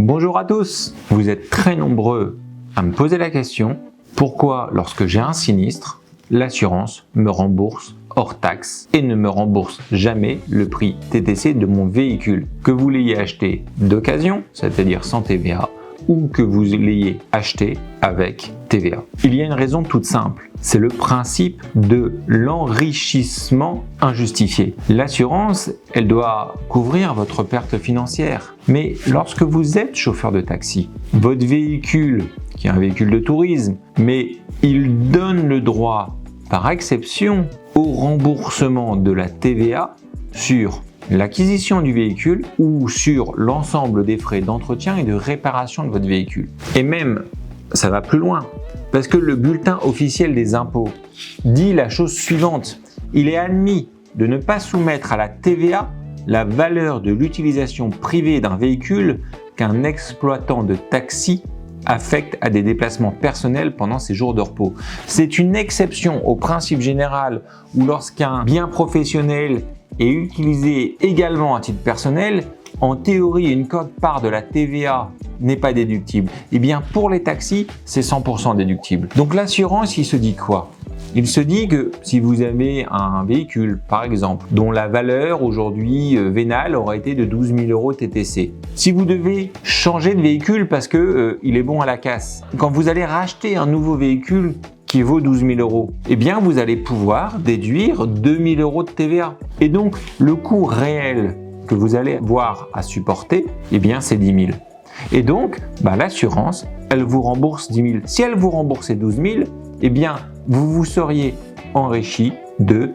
Bonjour à tous, vous êtes très nombreux à me poser la question pourquoi lorsque j'ai un sinistre, l'assurance me rembourse hors taxe et ne me rembourse jamais le prix TTC de mon véhicule, que vous l'ayez acheté d'occasion, c'est-à-dire sans TVA, ou que vous l'ayez acheté avec TVA. Il y a une raison toute simple, c'est le principe de l'enrichissement injustifié. L'assurance, elle doit couvrir votre perte financière. Mais lorsque vous êtes chauffeur de taxi, votre véhicule, qui est un véhicule de tourisme, mais il donne le droit, par exception, au remboursement de la TVA sur l'acquisition du véhicule ou sur l'ensemble des frais d'entretien et de réparation de votre véhicule. Et même, ça va plus loin, parce que le bulletin officiel des impôts dit la chose suivante. Il est admis de ne pas soumettre à la TVA la valeur de l'utilisation privée d'un véhicule qu'un exploitant de taxi affecte à des déplacements personnels pendant ses jours de repos. C'est une exception au principe général où lorsqu'un bien professionnel est utilisé également à titre personnel, en théorie, une quote-part de la TVA n'est pas déductible. Eh bien, pour les taxis, c'est 100% déductible. Donc l'assurance, il se dit quoi? Il se dit que si vous avez un véhicule, par exemple, dont la valeur aujourd'hui vénale aurait été de 12 000 € TTC, si vous devez changer de véhicule parce que il est bon à la casse, quand vous allez racheter un nouveau véhicule qui vaut 12 000 €, eh bien vous allez pouvoir déduire 2 000 € de TVA. Et donc le coût réel que vous allez avoir à supporter, eh bien c'est 10 000. Et donc l'assurance, elle vous rembourse 10 000. Si elle vous remboursait 12 000, eh bien vous vous seriez enrichi de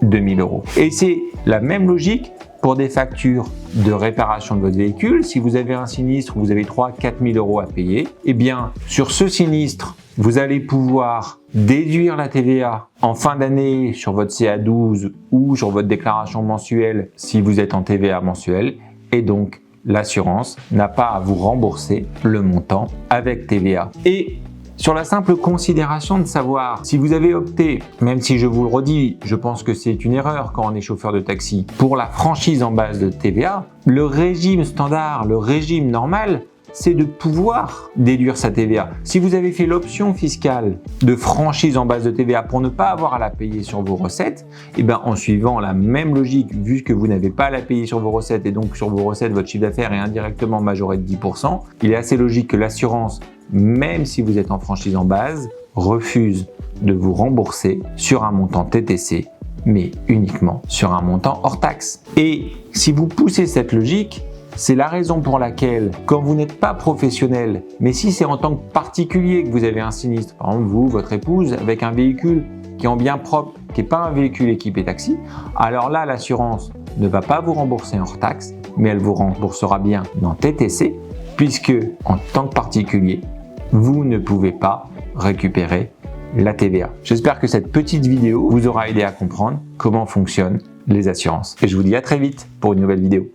2 000 €. Et c'est la même logique pour des factures de réparation de votre véhicule. Si vous avez un sinistre, vous avez 3 000 à 4 000 € à payer, eh bien sur ce sinistre, vous allez pouvoir déduire la TVA en fin d'année sur votre CA12 ou sur votre déclaration mensuelle si vous êtes en TVA mensuelle, et donc l'assurance n'a pas à vous rembourser le montant avec TVA. Et sur la simple considération de savoir si vous avez opté, même si je vous le redis, je pense que c'est une erreur quand on est chauffeur de taxi, pour la franchise en base de TVA, le régime standard, le régime normal, c'est de pouvoir déduire sa TVA. Si vous avez fait l'option fiscale de franchise en base de TVA pour ne pas avoir à la payer sur vos recettes, et bien en suivant la même logique, vu que vous n'avez pas à la payer sur vos recettes et donc sur vos recettes, votre chiffre d'affaires est indirectement majoré de 10%, il est assez logique que l'assurance, même si vous êtes en franchise en base, refuse de vous rembourser sur un montant TTC, mais uniquement sur un montant hors taxe. Et si vous poussez cette logique, c'est la raison pour laquelle, quand vous n'êtes pas professionnel, mais si c'est en tant que particulier que vous avez un sinistre, par exemple vous, votre épouse, avec un véhicule qui est en bien propre, qui n'est pas un véhicule équipé taxi, alors là, l'assurance ne va pas vous rembourser hors taxe, mais elle vous remboursera bien dans TTC, puisque en tant que particulier, vous ne pouvez pas récupérer la TVA. J'espère que cette petite vidéo vous aura aidé à comprendre comment fonctionnent les assurances. Et je vous dis à très vite pour une nouvelle vidéo.